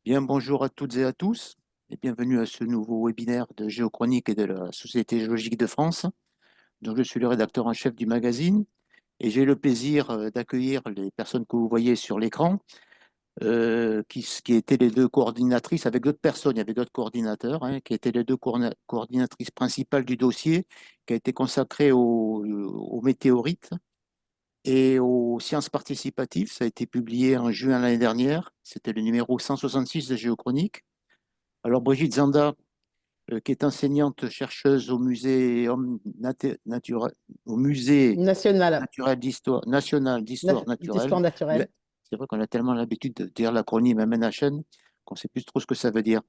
Bien, bonjour à toutes et à tous et bienvenue à ce nouveau webinaire de Géochronique et de la Société géologique de France. Donc, je suis le rédacteur en chef du magazine et j'ai le plaisir d'accueillir les personnes que vous voyez sur l'écran, qui étaient les deux coordinatrices avec d'autres personnes. Il y avait d'autres coordinateurs, hein, qui étaient les deux coordinatrices principales du dossier qui a été consacré aux météorites et aux sciences participatives. Ça a été publié en juin l'année dernière. C'était le numéro 166 de Géochronique. Alors, Brigitte Zanda, qui est enseignante chercheuse au musée National, naturel d'histoire, national d'histoire naturelle. d'histoire Le- naturelle. C'est vrai qu'on a tellement l'habitude de dire l'acronyme MNHN qu'on ne sait plus trop ce que ça veut dire.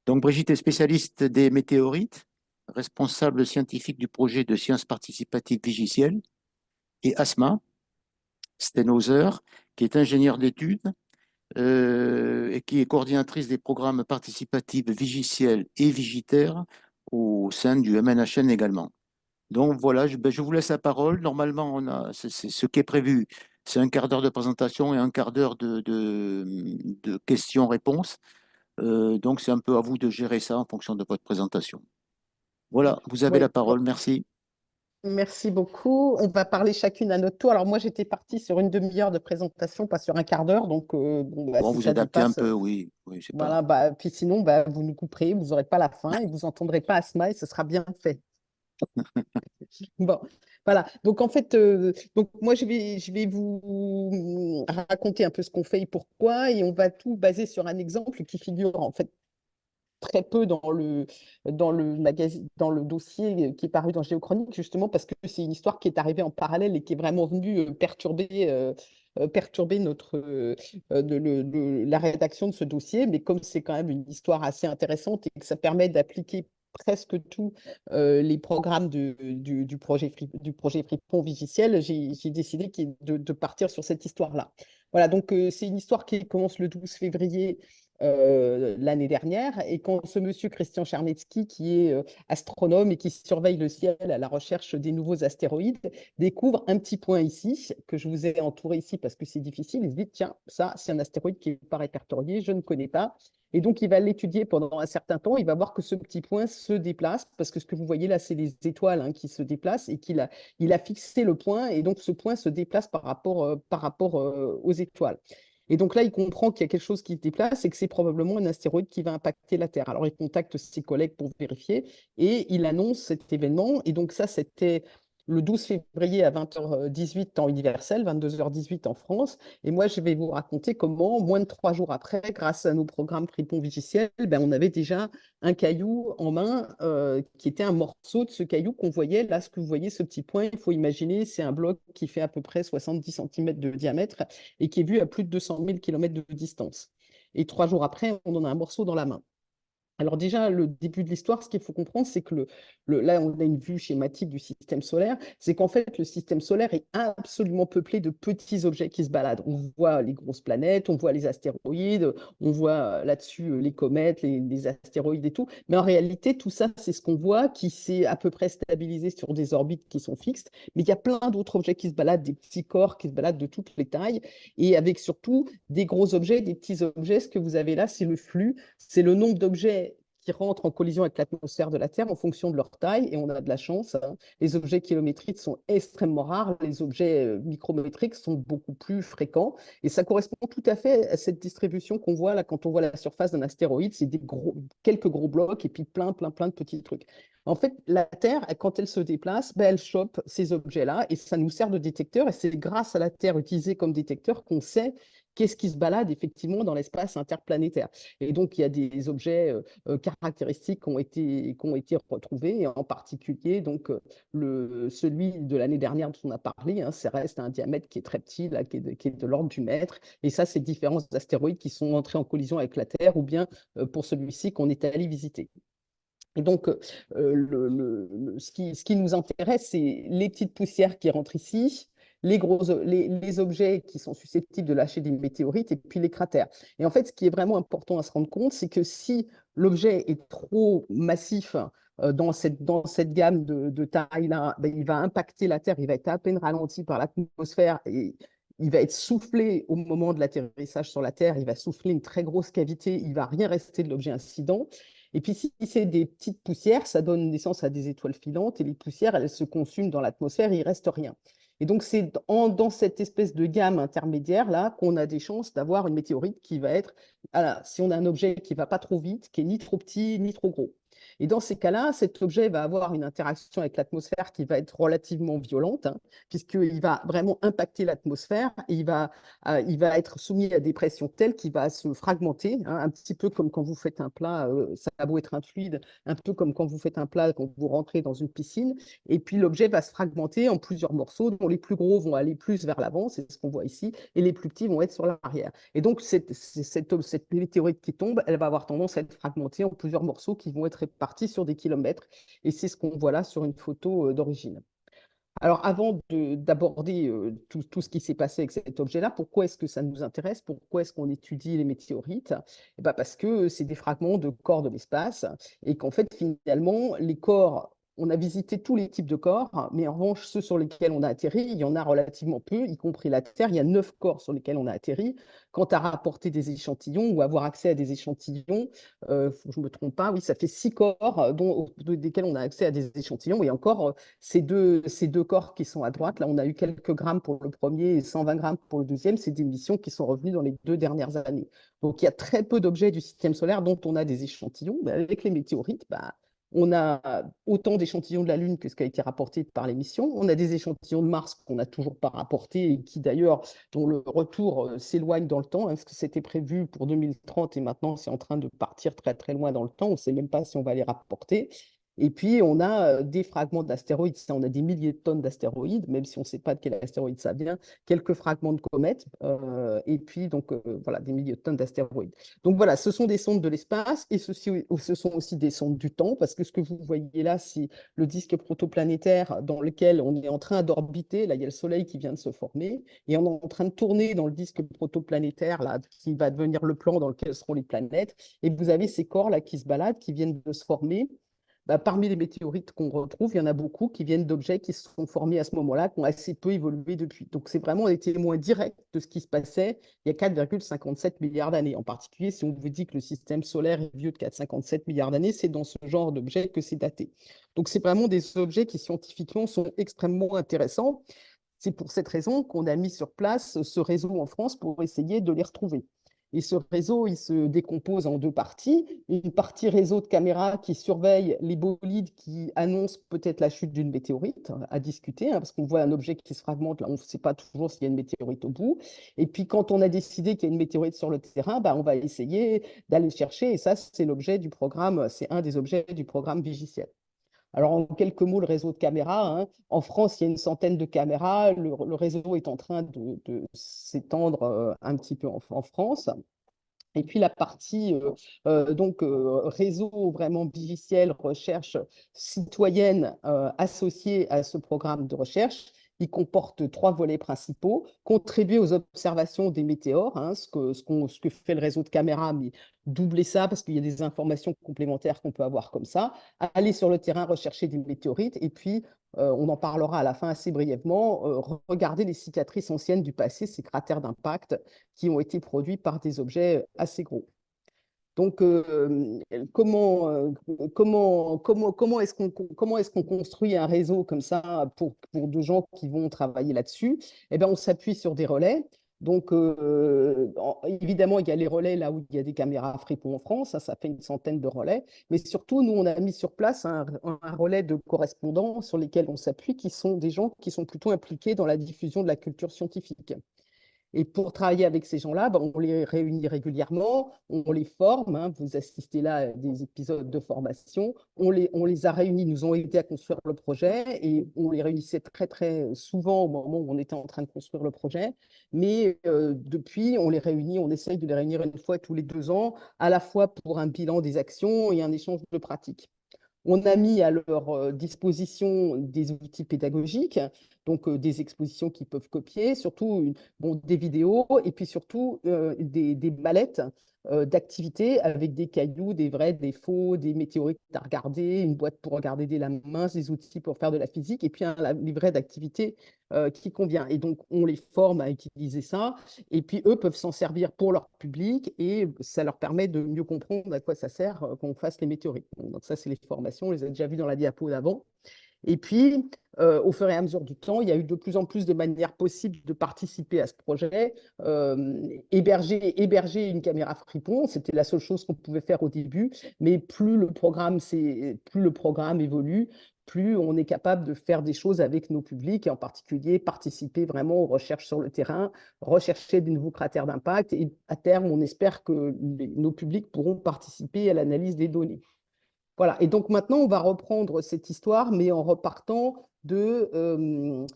Donc, Brigitte est spécialiste des météorites, responsable scientifique du projet de sciences participatives Vigiciel, et Asma Stenhauser, qui est ingénieure d'études et qui est coordinatrice des programmes participatifs Vigiciel et Vigitaire au sein du MNHN également. Donc voilà, je vous laisse la parole. Normalement, c'est ce qui est prévu, c'est un quart d'heure de présentation et un quart d'heure de questions-réponses. Donc c'est un peu à vous de gérer ça en fonction de votre présentation. Voilà, vous avez Oui, la parole. Merci. merci beaucoup. On va parler chacune à notre tour. Alors moi, j'étais partie sur une demi-heure de présentation, pas sur un quart d'heure. Donc, bon, bah, Bon, si vous ça adaptez un dépasse, peu, oui, oui, c'est pas. voilà. Bah, puis sinon, bah, vous nous couperez, vous n'aurez pas la fin et vous n'entendrez pas Asma et ce sera bien fait. Bon, voilà. Donc, en fait, donc moi, je vais vous raconter un peu ce qu'on fait et pourquoi. Et on va tout baser sur un exemple qui figure, en fait, très peu dans le magazine, dans le dossier qui est paru dans Géochronique, justement parce que c'est une histoire qui est arrivée en parallèle et qui est vraiment venue perturber la rédaction de ce dossier. Mais comme c'est quand même une histoire assez intéressante et que ça permet d'appliquer presque tous les programmes du projet Fripon Vigiciel, j'ai décidé de partir sur cette histoire-là. Voilà, donc c'est une histoire qui commence le 12 février l'année dernière. Et quand ce monsieur Christian Charnetsky, qui est astronome et qui surveille le ciel à la recherche des nouveaux astéroïdes, découvre un petit point ici, que je vous ai entouré ici parce que c'est difficile, il se dit, tiens, ça, c'est un astéroïde qui n'est pas répertorié, je ne connais pas. Et donc, il va l'étudier pendant un certain temps. Il va voir que ce petit point se déplace, parce que ce que vous voyez là, c'est les étoiles qui se déplacent et il a fixé le point. Et donc, ce point se déplace par rapport aux étoiles. Et donc là, il comprend qu'il y a quelque chose qui se déplace et que c'est probablement un astéroïde qui va impacter la Terre. Alors, il contacte ses collègues pour vérifier et il annonce cet événement. Et donc ça, c'était le 12 février à 20h18 temps universel, 22h18 en France. Et moi, je vais vous raconter comment, moins de 3 jours après, grâce à nos programmes Fripon Vigiciel, ben, on avait déjà un caillou en main qui était un morceau de ce caillou qu'on voyait. Là, ce que vous voyez, ce petit point, il faut imaginer, c'est un bloc qui fait à peu près 70 cm de diamètre et qui est vu à plus de 200 000 km de distance. Et 3 jours après, on en a un morceau dans la main. Alors déjà, le début de l'histoire, ce qu'il faut comprendre, c'est que là, on a une vue schématique du système solaire, c'est qu'en fait, le système solaire est absolument peuplé de petits objets qui se baladent. On voit les grosses planètes, on voit les astéroïdes, on voit là-dessus les comètes, les astéroïdes et tout. Mais en réalité, tout ça, c'est ce qu'on voit qui s'est à peu près stabilisé sur des orbites qui sont fixes. Mais il y a plein d'autres objets qui se baladent, des petits corps qui se baladent de toutes les tailles, et avec surtout des gros objets, des petits objets. Ce que vous avez là, c'est le flux, c'est le nombre d'objets qui rentrent en collision avec l'atmosphère de la Terre en fonction de leur taille, et on a de la chance. Les objets kilométriques sont extrêmement rares, les objets micrométriques sont beaucoup plus fréquents, et ça correspond tout à fait à cette distribution qu'on voit là quand on voit la surface d'un astéroïde, c'est quelques gros blocs et puis plein, plein, plein de petits trucs. En fait, la Terre, quand elle se déplace, ben, elle chope ces objets-là et ça nous sert de détecteur. Et c'est grâce à la Terre utilisée comme détecteur qu'on sait qu'est-ce qui se balade effectivement dans l'espace interplanétaire. Et donc, il y a des objets caractéristiques qui ont été retrouvées, et en particulier donc, celui de l'année dernière dont on a parlé, ça reste un diamètre qui est très petit, là, qui est de l'ordre du mètre. Et ça, c'est différents astéroïdes qui sont entrés en collision avec la Terre, ou bien pour celui-ci qu'on est allé visiter. Et donc, ce qui nous intéresse, c'est les petites poussières qui rentrent ici, les objets qui sont susceptibles de lâcher des météorites, et puis les cratères. Et en fait, ce qui est vraiment important à se rendre compte, c'est que si l'objet est trop massif dans cette gamme de taille-là, ben, il va impacter la Terre, il va être à peine ralenti par l'atmosphère, et il va être soufflé au moment de l'atterrissage sur la Terre, il va souffler une très grosse cavité, il ne va rien rester de l'objet incident. Et puis, si c'est des petites poussières, ça donne naissance à des étoiles filantes, et les poussières, elles se consument dans l'atmosphère et il ne reste rien. Et donc, c'est dans cette espèce de gamme intermédiaire-là qu'on a des chances d'avoir une météorite qui va être, si on a un objet qui ne va pas trop vite, qui est ni trop petit, ni trop gros. Et dans ces cas-là, cet objet va avoir une interaction avec l'atmosphère qui va être relativement violente, hein, puisqu'il va vraiment impacter l'atmosphère et il va être soumis à des pressions telles qu'il va se fragmenter, hein, un petit peu comme quand vous faites un plat, ça a beau être un fluide, un peu comme quand vous faites un plat, quand vous rentrez dans une piscine, et puis l'objet va se fragmenter en plusieurs morceaux, dont les plus gros vont aller plus vers l'avant, c'est ce qu'on voit ici, et les plus petits vont être sur l'arrière. Et donc, cette météorite qui tombe, elle va avoir tendance à être fragmentée en plusieurs morceaux qui vont être répartis sur des kilomètres, et c'est ce qu'on voit là sur une photo d'origine. Alors, avant d'aborder tout ce qui s'est passé avec cet objet-là, pourquoi est-ce que ça nous intéresse? Pourquoi est-ce qu'on étudie les météorites? Eh ben parce que c'est des fragments de corps de l'espace et qu'en fait, finalement, les corps, on a visité tous les types de corps, mais en revanche, ceux sur lesquels on a atterri, il y en a relativement peu, y compris la Terre. Il y a 9 corps sur lesquels on a atterri. Quant à rapporter des échantillons ou avoir accès à des échantillons, faut que je ne me trompe pas, oui, ça fait 6 corps desquels on a accès à des échantillons. Et encore, ces deux corps qui sont à droite, là, on a eu quelques grammes pour le premier et 120 grammes pour le deuxième. C'est des missions qui sont revenues dans les 2 dernières années. Donc, il y a très peu d'objets du système solaire dont on a des échantillons. Mais avec les météorites, on a autant d'échantillons de la Lune que ce qui a été rapporté par les missions. On a des échantillons de Mars qu'on n'a toujours pas rapportés et qui d'ailleurs, dont le retour s'éloigne dans le temps, hein, parce que c'était prévu pour 2030 et maintenant c'est en train de partir très très loin dans le temps. On ne sait même pas si on va les rapporter. Et puis, on a des fragments d'astéroïdes. On a des milliers de tonnes d'astéroïdes, même si on ne sait pas de quel astéroïde ça vient. Quelques fragments de comètes. Et puis, donc, voilà, des milliers de tonnes d'astéroïdes. Donc, voilà, ce sont des sondes de l'espace et ce sont aussi des sondes du temps, parce que ce que vous voyez là, c'est le disque protoplanétaire dans lequel on est en train d'orbiter. Là, il y a le Soleil qui vient de se former. Et on est en train de tourner dans le disque protoplanétaire, là, qui va devenir le plan dans lequel seront les planètes. Et vous avez ces corps là qui se baladent, qui viennent de se former. Parmi les météorites qu'on retrouve, il y en a beaucoup qui viennent d'objets qui se sont formés à ce moment-là, qui ont assez peu évolué depuis. Donc, c'est vraiment des témoins directs de ce qui se passait il y a 4,57 milliards d'années. En particulier, si on vous dit que le système solaire est vieux de 4,57 milliards d'années, c'est dans ce genre d'objets que c'est daté. Donc, c'est vraiment des objets qui scientifiquement sont extrêmement intéressants. C'est pour cette raison qu'on a mis sur place ce réseau en France pour essayer de les retrouver. Et ce réseau, il se décompose en 2 parties. Une partie réseau de caméras qui surveille les bolides qui annoncent peut-être la chute d'une météorite, à discuter, hein, parce qu'on voit un objet qui se fragmente, là, on ne sait pas toujours s'il y a une météorite au bout. Et puis, quand on a décidé qu'il y a une météorite sur le terrain, on va essayer d'aller chercher. Et ça, c'est l'objet du programme, c'est un des objets du programme Vigiciel. Alors, en quelques mots, le réseau de caméras, hein. En France, il y a une centaine de caméras. Le réseau est en train de s'étendre un petit peu en France. Et puis la partie réseau vraiment vigiciel, recherche citoyenne associée à ce programme de recherche, il comporte 3 volets principaux. Contribuer aux observations des météores, hein, ce que fait le réseau de caméras, mais doubler ça parce qu'il y a des informations complémentaires qu'on peut avoir comme ça. Aller sur le terrain rechercher des météorites et puis on en parlera à la fin assez brièvement, regarder les cicatrices anciennes du passé, ces cratères d'impact qui ont été produits par des objets assez gros. Donc, comment est-ce qu'on construit un réseau comme ça pour des gens qui vont travailler là-dessus? Eh bien, on s'appuie sur des relais. Donc, évidemment, il y a les relais là où il y a des caméras Fripon en France, ça fait une centaine de relais. Mais surtout, nous, on a mis sur place un relais de correspondants sur lesquels on s'appuie, qui sont des gens qui sont plutôt impliqués dans la diffusion de la culture scientifique. Et pour travailler avec ces gens-là, on les réunit régulièrement, on les forme, hein, vous assistez là à des épisodes de formation, on les a réunis, nous ont aidés à construire le projet et on les réunissait très très souvent au moment où on était en train de construire le projet. Mais depuis, on les réunit, on essaye de les réunir une fois tous les 2 ans, à la fois pour un bilan des actions et un échange de pratiques. On a mis à leur disposition des outils pédagogiques, donc des expositions qu'ils peuvent copier, surtout des vidéos et puis surtout des mallettes d'activités avec des cailloux, des vrais, des faux, des météorites à regarder, une boîte pour regarder des lames minces, des outils pour faire de la physique, et puis un livret d'activités qui convient. Et donc, on les forme à utiliser ça, et puis eux peuvent s'en servir pour leur public, et ça leur permet de mieux comprendre à quoi ça sert qu'on fasse les météorites. Donc ça, c'est les formations, on les a déjà vues dans la diapo d'avant. Et puis, au fur et à mesure du temps, il y a eu de plus en plus de manières possibles de participer à ce projet. Héberger une caméra Fripon, c'était la seule chose qu'on pouvait faire au début, mais plus le programme évolue, plus on est capable de faire des choses avec nos publics, et en particulier participer vraiment aux recherches sur le terrain, rechercher de nouveaux cratères d'impact, et à terme, on espère que nos publics pourront participer à l'analyse des données. Voilà, et donc maintenant, on va reprendre cette histoire, mais en repartant de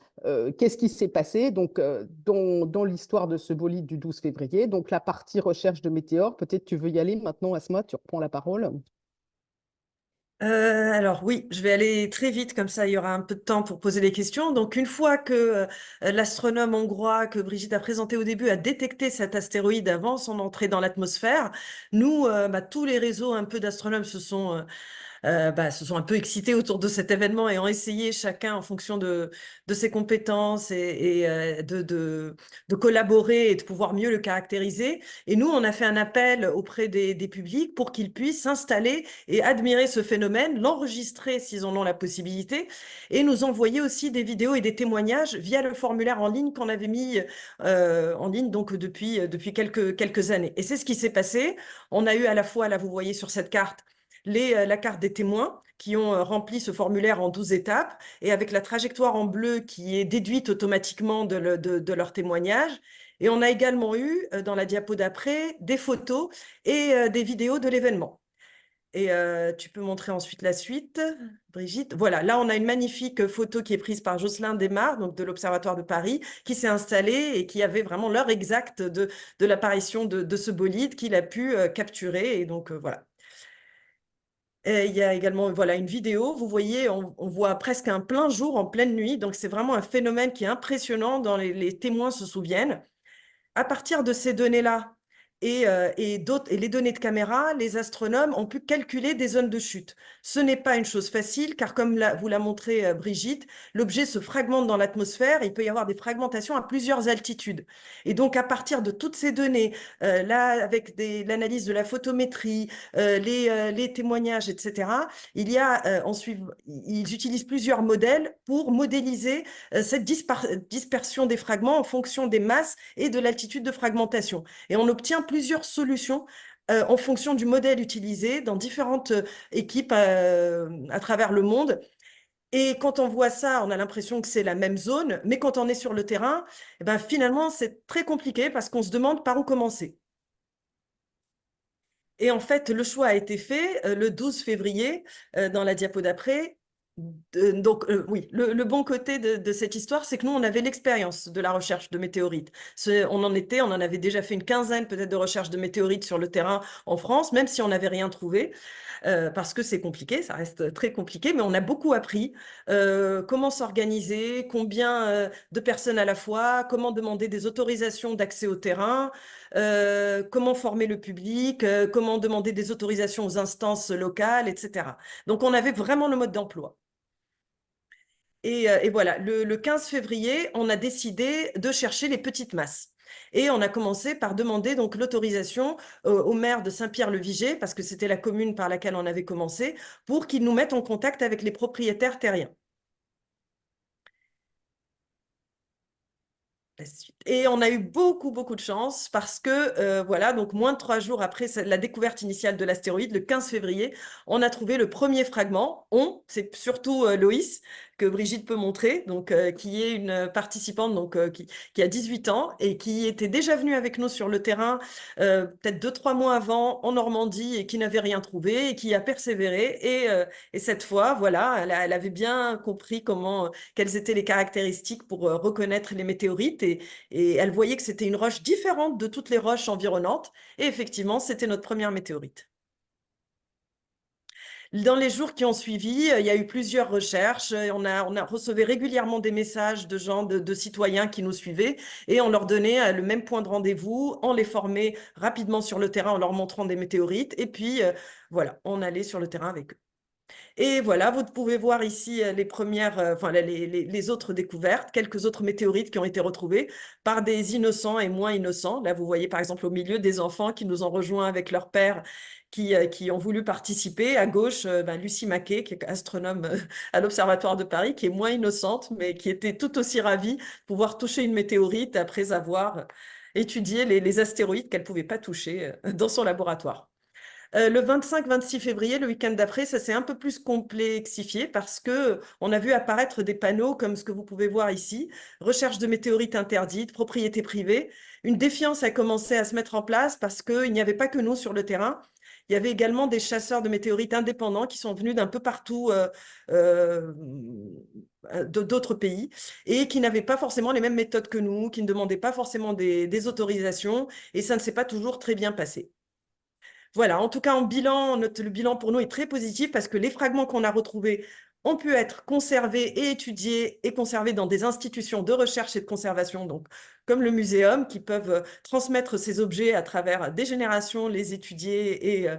qu'est-ce qui s'est passé donc, dans l'histoire de ce bolide du 12 février. Donc, la partie recherche de météores, peut-être tu veux y aller maintenant, Asma, tu reprends la parole. Alors oui, je vais aller très vite, comme ça il y aura un peu de temps pour poser les questions. Donc une fois que l'astronome hongrois que Brigitte a présenté au début a détecté cet astéroïde avant son entrée dans l'atmosphère, nous, tous les réseaux un peu d'astronomes se sont un peu excités autour de cet événement et ont essayé chacun en fonction de ses compétences de collaborer et de pouvoir mieux le caractériser. Et nous, on a fait un appel auprès des publics pour qu'ils puissent s'installer et admirer ce phénomène, l'enregistrer s'ils en ont la possibilité et nous envoyer aussi des vidéos et des témoignages via le formulaire en ligne qu'on avait mis en ligne donc depuis quelques années. Et c'est ce qui s'est passé. On a eu à la fois, là vous voyez sur cette carte, la carte des témoins qui ont rempli ce formulaire en 12 étapes et avec la trajectoire en bleu qui est déduite automatiquement de leur témoignage. Et on a également eu, dans la diapo d'après, des photos et des vidéos de l'événement. Et tu peux montrer ensuite la suite, Brigitte. Voilà, là, on a une magnifique photo qui est prise par Jocelyn Desmar, donc de l'Observatoire de Paris, qui s'est installé et qui avait vraiment l'heure exacte de l'apparition de ce bolide qu'il a pu capturer. Et donc, voilà. Et il y a également voilà, une vidéo, vous voyez, on voit presque un plein jour en pleine nuit, donc c'est vraiment un phénomène qui est impressionnant, dont les témoins se souviennent. À partir de ces données-là et les données de caméra, les astronomes ont pu calculer des zones de chute. Ce n'est pas une chose facile, car comme vous l'a montré Brigitte, l'objet se fragmente dans l'atmosphère, il peut y avoir des fragmentations à plusieurs altitudes. Et donc, à partir de toutes ces données, là, avec l'analyse de la photométrie, les témoignages, etc., ils utilisent plusieurs modèles pour modéliser cette dispersion des fragments en fonction des masses et de l'altitude de fragmentation. Et on obtient plusieurs solutions en fonction du modèle utilisé dans différentes équipes à travers le monde. Et quand on voit ça, on a l'impression que c'est la même zone, mais quand on est sur le terrain, eh ben, finalement, c'est très compliqué parce qu'on se demande par où commencer. Et en fait, le choix a été fait le 12 février, dans la diapo d'après. Donc, oui, le bon côté de cette histoire, c'est que nous, on avait l'expérience de la recherche de météorites. On en avait déjà fait une quinzaine peut-être de recherches de météorites sur le terrain en France, même si on n'avait rien trouvé. Parce que c'est compliqué, ça reste très compliqué, mais on a beaucoup appris comment s'organiser, combien de personnes à la fois, comment demander des autorisations d'accès au terrain, comment former le public, comment demander des autorisations aux instances locales, etc. Donc, on avait vraiment le mode d'emploi. Et voilà, le 15 février, on a décidé de chercher les petites masses. Et on a commencé par demander donc l'autorisation au maire de Saint-Pierre-le-Viger, parce que c'était la commune par laquelle on avait commencé, pour qu'il nous mette en contact avec les propriétaires terriens. Et on a eu beaucoup, beaucoup de chance parce que, voilà, donc moins de 3 jours après la découverte initiale de l'astéroïde, le 15 février, on a trouvé le premier fragment. C'est surtout Loïs, que Brigitte peut montrer, donc, qui est une participante donc, qui a 18 ans et qui était déjà venue avec nous sur le terrain peut-être 2-3 mois avant en Normandie et qui n'avait rien trouvé et qui a persévéré. Et cette fois, voilà, elle avait bien compris quelles étaient les caractéristiques pour reconnaître les météorites et elle voyait que c'était une roche différente de toutes les roches environnantes. Et effectivement, c'était notre première météorite. Dans les jours qui ont suivi, il y a eu plusieurs recherches. On a reçu régulièrement des messages de gens, de citoyens qui nous suivaient et on leur donnait le même point de rendez-vous. On les formait rapidement sur le terrain en leur montrant des météorites. Et puis, voilà, on allait sur le terrain avec eux. Et voilà, vous pouvez voir ici les premières, enfin les autres découvertes, quelques autres météorites qui ont été retrouvées par des innocents et moins innocents. Là, vous voyez par exemple au milieu des enfants qui nous ont rejoints avec leur père, qui ont voulu participer. À gauche, Lucie Maquet, qui est astronome à l'Observatoire de Paris, qui est moins innocente, mais qui était tout aussi ravie de pouvoir toucher une météorite après avoir étudié les astéroïdes qu'elle ne pouvait pas toucher dans son laboratoire. Le 25-26 février, le week-end d'après, ça s'est un peu plus complexifié parce que on a vu apparaître des panneaux comme ce que vous pouvez voir ici, recherche de météorites interdites, propriété privée. Une défiance a commencé à se mettre en place parce qu'il n'y avait pas que nous sur le terrain. Il y avait également des chasseurs de météorites indépendants qui sont venus d'un peu partout d'autres pays et qui n'avaient pas forcément les mêmes méthodes que nous, qui ne demandaient pas forcément des autorisations et ça ne s'est pas toujours très bien passé. Voilà, en tout cas, le bilan pour nous est très positif parce que les fragments qu'on a retrouvés ont pu être conservés et étudiés et conservés dans des institutions de recherche et de conservation, donc comme le muséum, qui peuvent transmettre ces objets à travers des générations, les étudier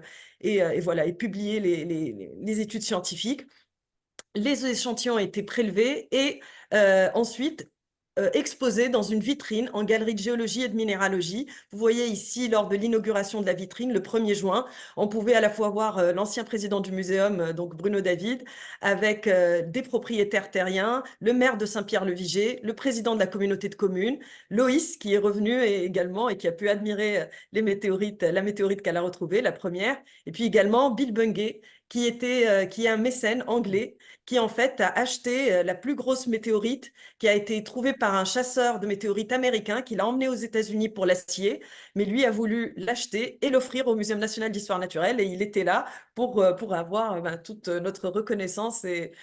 et voilà, et publier les études scientifiques. Les échantillons ont été prélevés et ensuite exposés dans une vitrine en galerie de géologie et de minéralogie. Vous voyez ici, lors de l'inauguration de la vitrine, le 1er juin, on pouvait à la fois voir l'ancien président du muséum, donc Bruno David, avec des propriétaires terriens, le maire de Saint-Pierre-le-Viger, le président de la communauté de communes, Loïs, qui est revenu également et qui a pu admirer la météorite qu'elle a retrouvée, la première, et puis également Bill Bungay, qui est un mécène anglais qui en fait a acheté la plus grosse météorite qui a été trouvée par un chasseur de météorites américain qui l'a emmené aux États-Unis pour l'acier, mais lui a voulu l'acheter et l'offrir au Muséum national d'histoire naturelle et il était là pour avoir toute notre reconnaissance et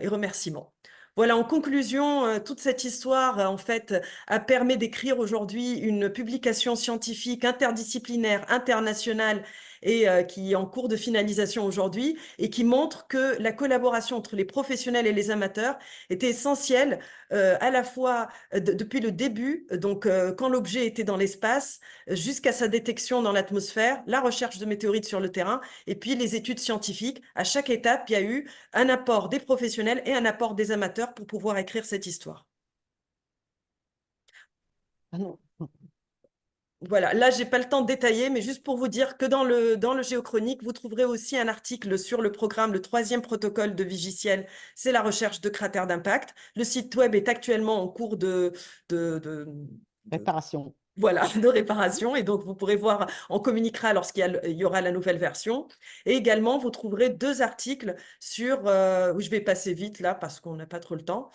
remerciements. Voilà, en conclusion, toute cette histoire, en fait, a permis d'écrire aujourd'hui une publication scientifique interdisciplinaire, internationale, et qui est en cours de finalisation aujourd'hui, et qui montre que la collaboration entre les professionnels et les amateurs était essentielle, à la fois depuis le début, donc quand l'objet était dans l'espace, jusqu'à sa détection dans l'atmosphère, la recherche de météorites sur le terrain, et puis les études scientifiques. À chaque étape, il y a eu un apport des professionnels et un apport des amateurs pour pouvoir écrire cette histoire. Ah non. Voilà, là, j'ai pas le temps de détailler, mais juste pour vous dire que dans le Géochronique, vous trouverez aussi un article sur le programme, le 3e protocole de Vigiciel, c'est la recherche de cratères d'impact. Le site web est actuellement en cours de Réparation. voilà, de réparation. Et donc, vous pourrez voir, on communiquera lorsqu'il y aura la nouvelle version. Et également, vous trouverez 2 articles sur, où je vais passer vite là parce qu'on n'a pas trop le temps,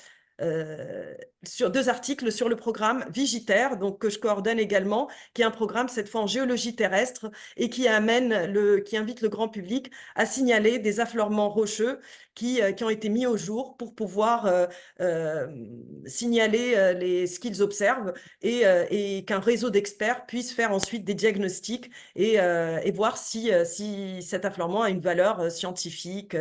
sur 2 articles sur le programme Vigitaire, donc que je coordonne également, qui est un programme cette fois en géologie terrestre et qui invite le grand public à signaler des affleurements rocheux qui ont été mis au jour pour pouvoir signaler ce qu'ils observent et qu'un réseau d'experts puisse faire ensuite des diagnostics et voir si cet affleurement a une valeur scientifique,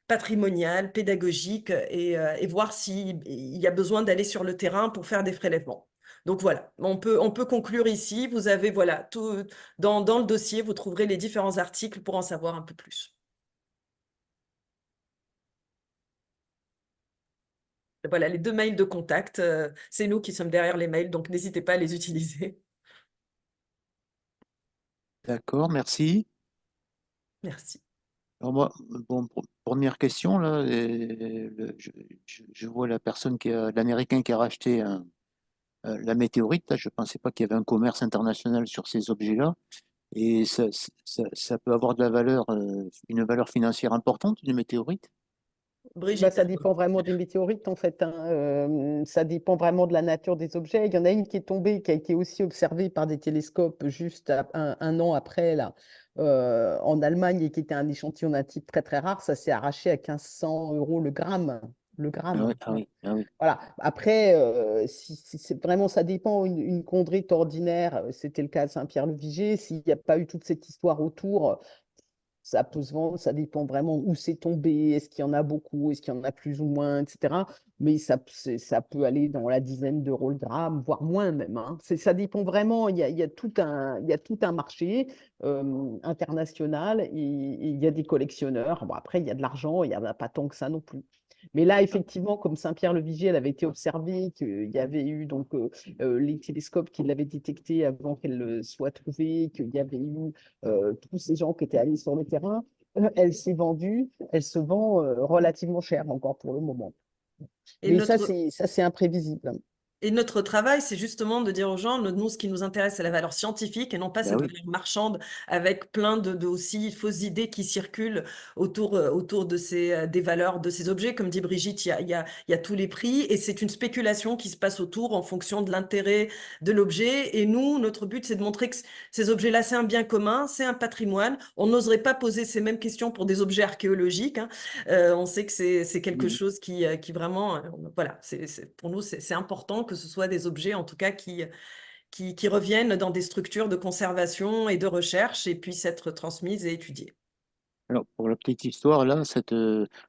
patrimoniale, pédagogique et voir s'il y a besoin d'aller sur le terrain pour faire des prélèvements. Donc voilà, on peut conclure ici. Vous avez voilà, tout dans le dossier, vous trouverez les différents articles pour en savoir un peu plus. Voilà, les 2 mails de contact, c'est nous qui sommes derrière les mails, donc n'hésitez pas à les utiliser. D'accord, merci. Merci. Alors moi, bon, première question, là, je vois la personne l'Américain qui a racheté la météorite. Là, je ne pensais pas qu'il y avait un commerce international sur ces objets-là. Et ça peut avoir de la valeur, une valeur financière importante, une météorite. Bah, Brigitte. ça dépend vraiment des météorites, en fait, hein. Ça dépend vraiment de la nature des objets. Il y en a une qui est tombée, qui a été aussi observée par des télescopes juste un an après, là, en Allemagne, et qui était un échantillon d'un type très, très rare. Ça s'est arraché à 1500 € le gramme. Le Ah oui, gramme. ah oui, ah oui. Voilà. Après, si c'est vraiment, ça dépend. Une chondrite ordinaire, c'était le cas de Saint-Pierre-le-Viger. S'il n'y a pas eu toute cette histoire autour, ça peut se vendre, ça dépend vraiment où c'est tombé, est-ce qu'il y en a beaucoup, est-ce qu'il y en a plus ou moins, etc. Mais ça peut aller dans la dizaine d'euros le gramme, voire moins même, hein. Ça dépend vraiment, il y a tout un marché international et il y a des collectionneurs. Bon, après, il y a de l'argent, il n'y en a pas tant que ça non plus. Mais là, effectivement, comme Saint-Pierre-le-Vigier, elle avait été observée, qu'il y avait eu donc, les télescopes qui l'avaient détectée avant qu'elle soit trouvée, qu'il y avait eu tous ces gens qui étaient allés sur le terrain, elle s'est vendue, elle se vend relativement cher encore pour le moment. Et Mais ça, notre, c'est imprévisible. Et notre travail, c'est justement de dire aux gens, nous, ce qui nous intéresse, c'est la valeur scientifique et non pas Ben cette oui. valeur marchande avec plein de aussi fausses idées qui circulent autour de des valeurs de ces objets. Comme dit Brigitte, il y a tous les prix et c'est une spéculation qui se passe autour en fonction de l'intérêt de l'objet. Et nous, notre but, c'est de montrer que ces objets-là, c'est un bien commun, c'est un patrimoine. On n'oserait pas poser ces mêmes questions pour des objets archéologiques, hein. On sait que c'est quelque chose qui vraiment, voilà, pour nous, c'est important que ce soit des objets, en tout cas, qui reviennent dans des structures de conservation et de recherche et puissent être transmises et étudiées. Alors, pour la petite histoire, là,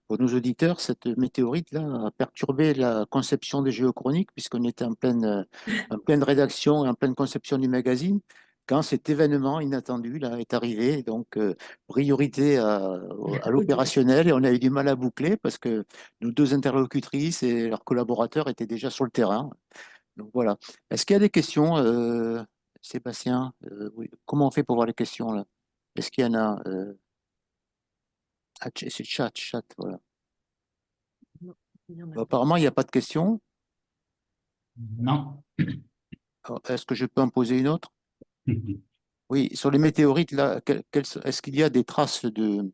pour nos auditeurs, cette météorite-là a perturbé la conception des géochroniques, puisqu'on était en pleine rédaction et en pleine conception du magazine, quand cet événement inattendu là, est arrivé. Donc, priorité à l'opérationnel, et on a eu du mal à boucler, parce que nos deux interlocutrices et leurs collaborateurs étaient déjà sur le terrain. Donc, voilà. Est-ce qu'il y a des questions, Sébastien? Oui. Comment on fait pour voir les questions, là? Est-ce qu'il y en a? Ah, c'est chat, voilà. Non, il y en a Bon, pas. apparemment, il n'y a pas de questions. Non. Alors, est-ce que je peux en poser une autre? Oui, sur les météorites, là, est-ce qu'il y a des traces de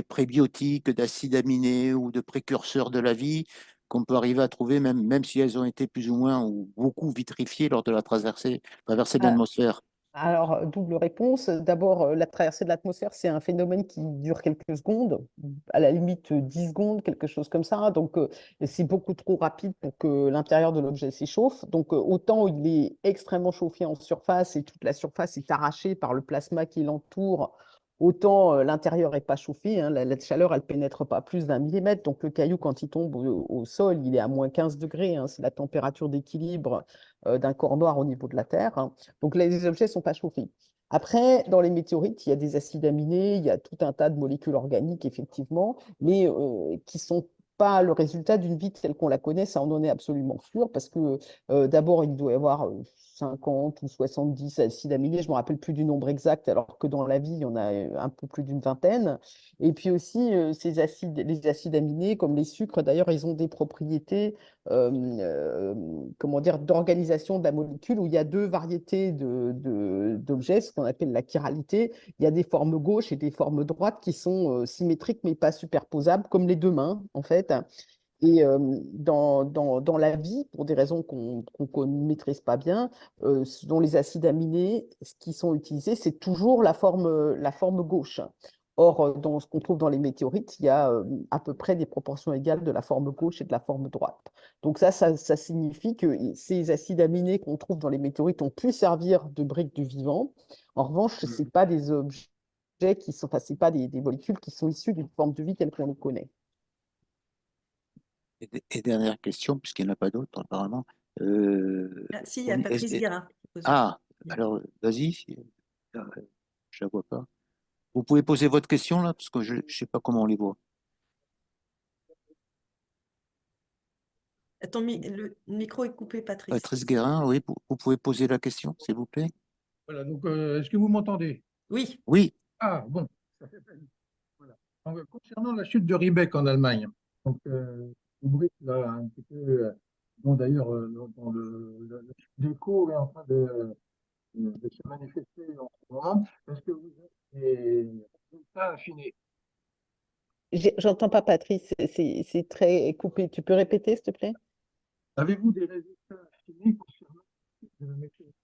prébiotiques, d'acides aminés ou de précurseurs de la vie qu'on peut arriver à trouver, même si elles ont été plus ou moins ou beaucoup vitrifiées lors de la traversée de l'atmosphère? Alors, double réponse. D'abord, la traversée de l'atmosphère, c'est un phénomène qui dure quelques secondes, à la limite 10 secondes, quelque chose comme ça. Donc, c'est beaucoup trop rapide pour que l'intérieur de l'objet s'échauffe. Donc, autant il est extrêmement chauffé en surface et toute la surface est arrachée par le plasma qui l'entoure, autant l'intérieur n'est pas chauffé, hein. La chaleur, elle pénètre pas plus d'un millimètre. Donc, le caillou, quand il tombe au sol, il est à moins 15 degrés, hein. C'est la température d'équilibre d'un corps noir au niveau de la Terre, hein. Donc, les objets ne sont pas chauffés. Après, dans les météorites, il y a des acides aminés, il y a tout un tas de molécules organiques, effectivement, mais qui ne sont pas le résultat d'une vie telle qu'on la connaît, ça on en est absolument sûr, parce que d'abord, il doit y avoir 50 ou 70 acides aminés, je ne me rappelle plus du nombre exact, alors que dans la vie, il y en a un peu plus d'une vingtaine. Et puis aussi, les acides aminés, comme les sucres, d'ailleurs, ils ont des propriétés comment dire, d'organisation de la molécule où il y a deux variétés d'objets, ce qu'on appelle la chiralité. Il y a des formes gauches et des formes droites qui sont symétriques mais pas superposables, comme les deux mains, en fait. Et dans la vie, pour des raisons qu'on ne maîtrise pas bien, dont les acides aminés, ce qui sont utilisés, c'est toujours la forme gauche. Or, dans ce qu'on trouve dans les météorites, il y a à peu près des proportions égales de la forme gauche et de la forme droite. Donc ça signifie que ces acides aminés qu'on trouve dans les météorites ont pu servir de briques du vivant. En revanche, ce n'est pas des objets qui sont, enfin, c'est pas des molécules qui sont issues d'une forme de vie telle qu'on les connaît. Et dernière question, puisqu'il n'y en a pas d'autres, apparemment. Ah, si, il y a Patrice Guérin qui pose une Ah, question. alors, vas-y, je ne la vois pas. Vous pouvez poser votre question, là, parce que je ne sais pas comment on les voit. Le micro est coupé, Patrice. Patrice Guérin, oui, vous pouvez poser la question, s'il vous plaît. Voilà, donc est-ce que vous m'entendez? Oui. Oui, Ah, bon. Ça fait plaisir. Voilà. Donc, concernant la chute de Riebeck en Allemagne, donc, Kubrick l'a un petit peu, bon, d'ailleurs, dans l'écho est en train de se manifester en ce moment. Est-ce que vous avez des résultats affinés? J'entends pas, Patrice, c'est très coupé. Tu peux répéter, s'il te plaît? Avez-vous des résultats affinés concernant la chute de la météorite?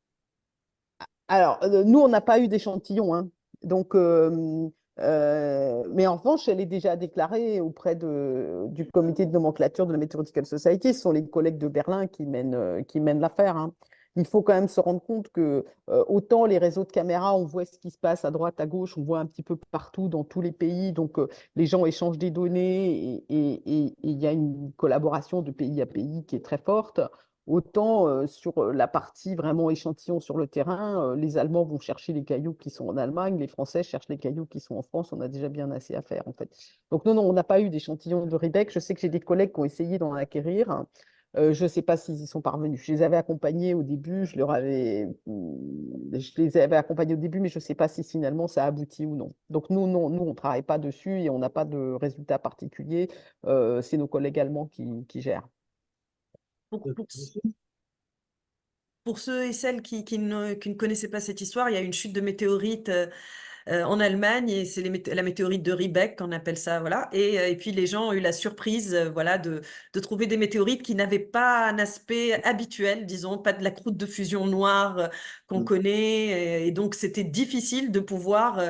Alors, nous, on n'a pas eu d'échantillon, hein. Donc, mais en revanche, elle est déjà déclarée auprès du comité de nomenclature de la Meteorological Society. Ce sont les collègues de Berlin qui mènent l'affaire, hein. il faut quand même se rendre compte que autant les réseaux de caméras, on voit ce qui se passe à droite, à gauche, on voit un petit peu partout dans tous les pays, donc les gens échangent des données et il y a une collaboration de pays à pays qui est très forte. Autant sur la partie vraiment échantillon sur le terrain, les Allemands vont chercher les cailloux qui sont en Allemagne, les Français cherchent les cailloux qui sont en France, on a déjà bien assez à faire en fait. Donc non, on n'a pas eu d'échantillon de Riebeck. Je sais que j'ai des collègues qui ont essayé d'en acquérir. Je ne sais pas s'ils y sont parvenus. Je les avais accompagnés au début, je les avais accompagnés au début, mais je ne sais pas si finalement ça a abouti ou non. Donc nous, non, nous on ne travaille pas dessus et on n'a pas de résultats particuliers. C'est nos collègues allemands qui gèrent. Pour, pour, pour ceux et celles qui ne connaissaient pas cette histoire, il y a eu une chute de météorites en Allemagne et c'est la météorite de Riebeck qu'on appelle ça, voilà. Et puis les gens ont eu la surprise, voilà, de trouver des météorites qui n'avaient pas un aspect habituel, disons, pas de la croûte de fusion noire qu'on connaît. Et donc c'était difficile de pouvoir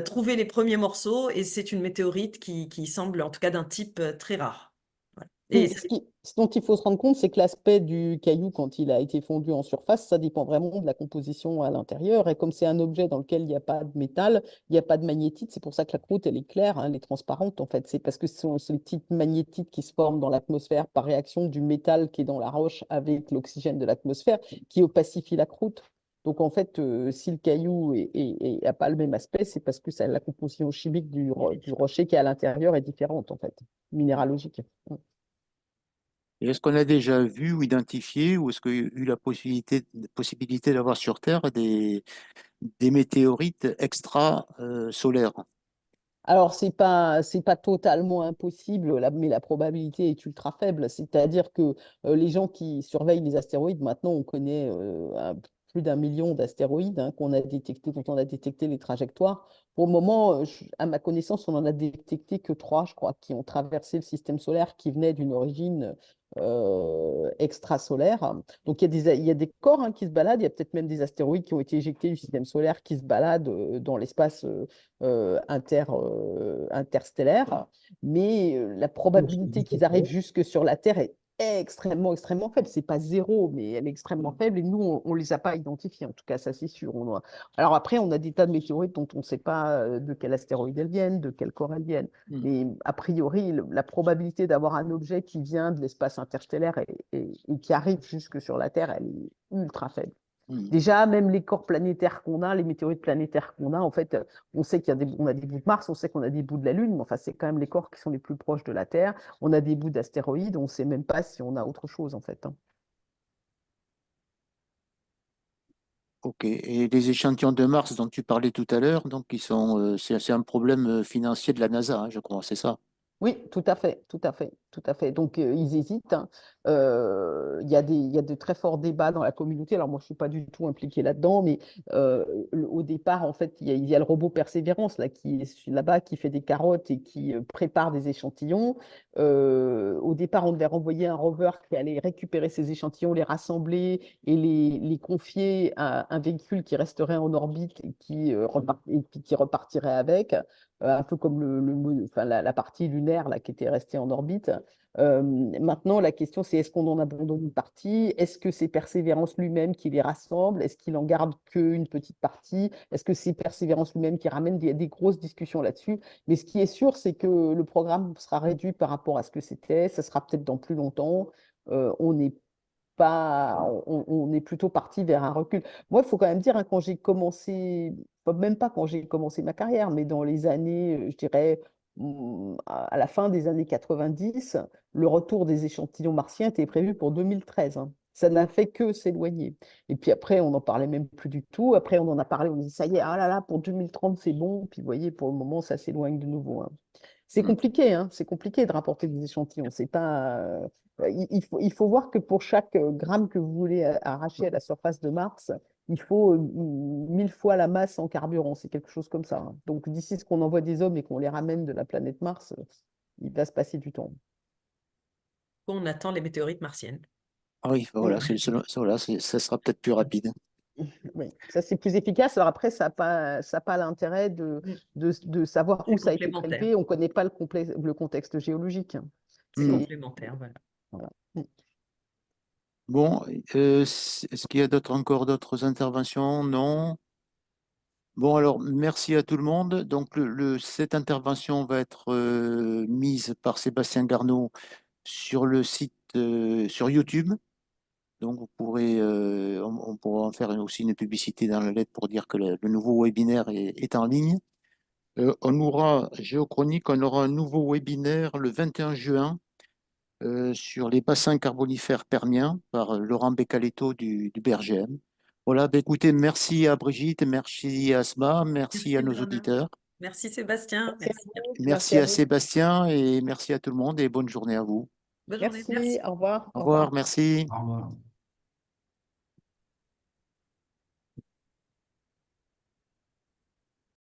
trouver les premiers morceaux et c'est une météorite qui semble, en tout cas, d'un type très rare. Voilà. Et Oui, ce dont il faut se rendre compte, c'est que l'aspect du caillou, quand il a été fondu en surface, ça dépend vraiment de la composition à l'intérieur. Et comme c'est un objet dans lequel il n'y a pas de métal, il n'y a pas de magnétite, c'est pour ça que la croûte, elle est claire, hein, elle est transparente en fait. C'est parce que ce sont ces petites magnétites qui se forment dans l'atmosphère par réaction du métal qui est dans la roche avec l'oxygène de l'atmosphère qui opacifie la croûte. Donc en fait, si le caillou n'a pas le même aspect, c'est parce que la composition chimique du rocher qui est à l'intérieur est différente en fait, minéralogique. Et est-ce qu'on a déjà vu ou identifié, ou est-ce qu'il y a eu la possibilité d'avoir sur Terre des météorites extra-solaires? Alors, c'est pas totalement impossible, mais la probabilité est ultra faible. C'est-à-dire que les gens qui surveillent les astéroïdes, maintenant, on connaît plus d'un million d'astéroïdes qu'on a détectés, dont on a détecté les trajectoires. Pour le moment, à ma connaissance, on en a détecté que trois, je crois, qui ont traversé le système solaire, qui venaient d'une origine extrasolaire. Donc, il y a des corps qui se baladent, il y a peut-être même des astéroïdes qui ont été éjectés du système solaire qui se baladent dans l'espace interstellaire, mais la probabilité qu'ils arrivent jusque sur la Terre est extrêmement, extrêmement faible. C'est pas zéro, mais elle est extrêmement faible et nous, on les a pas identifiés, en tout cas, ça c'est sûr. Alors après, on a des tas de météorites dont on ne sait pas de quel astéroïde elles viennent, de quel corps elles viennent. Mais a priori, la probabilité d'avoir un objet qui vient de l'espace interstellaire et qui arrive jusque sur la Terre, elle est ultra faible. Déjà, même les corps planétaires qu'on a, les météorites planétaires qu'on a, en fait, on sait on a des bouts de Mars, on sait qu'on a des bouts de la Lune, mais enfin, c'est quand même les corps qui sont les plus proches de la Terre. On a des bouts d'astéroïdes, on ne sait même pas si on a autre chose, en fait. Ok. Et les échantillons de Mars dont tu parlais tout à l'heure, donc c'est un problème financier de la NASA, je crois, c'est ça. Oui, tout à fait, tout à fait, tout à fait. Donc, ils hésitent. Il y a il y a de très forts débats dans la communauté. Alors, moi, je ne suis pas du tout impliquée là-dedans, mais au départ, en fait, il y a le robot Persévérance là, qui est là-bas, qui fait des carottes et qui prépare des échantillons. Au départ, on devait renvoyer un rover qui allait récupérer ces échantillons, les rassembler et les confier à un véhicule qui resterait en orbite et qui repartirait avec. Un peu comme enfin, la partie lunaire là, qui était restée en orbite. Maintenant, la question, c'est est-ce qu'on en abandonne une partie? Est-ce que c'est Persévérance lui-même qui les rassemble? Est-ce qu'il en garde qu'une petite partie? Est-ce que c'est Persévérance lui-même qui ramène des grosses discussions là-dessus? Mais ce qui est sûr, c'est que le programme sera réduit par rapport à ce que c'était. Ça sera peut-être dans plus longtemps. On n'est pas, on est plutôt parti vers un recul. Moi, il faut quand même dire, quand j'ai commencé, même pas quand j'ai commencé ma carrière, mais dans les années, je dirais, à la fin des années 90, le retour des échantillons martiens était prévu pour 2013. Ça n'a fait que s'éloigner. Et puis après, on n'en parlait même plus du tout. Après, on en a parlé, on dit, ça y est, ah là là, pour 2030, c'est bon. Puis vous voyez, pour le moment, ça s'éloigne de nouveau. C'est compliqué, c'est compliqué de rapporter des échantillons. C'est pas, il faut voir que pour chaque gramme que vous voulez arracher à la surface de Mars, il faut 1000 fois la masse en carburant. C'est quelque chose comme ça. Donc d'ici ce qu'on envoie des hommes et qu'on les ramène de la planète Mars, il va se passer du temps. on attend les météorites martiennes. Ah oui, voilà, ça sera peut-être plus rapide. Oui, ça c'est plus efficace. Alors après, ça n'a pas l'intérêt de savoir où C'est ça a été complémentaire. prélevé. On ne connaît pas le contexte géologique. C'est complémentaire, voilà. Voilà. Bon, est-ce qu'il y a encore d'autres interventions? Non. Bon, alors, merci à tout le monde. Donc, cette intervention va être mise par Sébastien Garneau sur le site, sur YouTube. Donc, vous pourrez, on pourra en faire aussi une publicité dans la lettre pour dire que le nouveau webinaire est en ligne. Géochronique, on aura un nouveau webinaire le 21 juin sur les bassins carbonifères permiens par Laurent Beccaletto du BRGM. Voilà, bah, écoutez, merci à Brigitte, merci à Asma, merci Merci à nos Benjamin. auditeurs, Merci Sébastien. Merci à Merci. vous. Merci merci à à vous. Sébastien et merci à tout le monde et bonne journée à vous. Bonne journée. Merci. Merci. Au revoir. Au Au revoir, revoir. merci. Au revoir.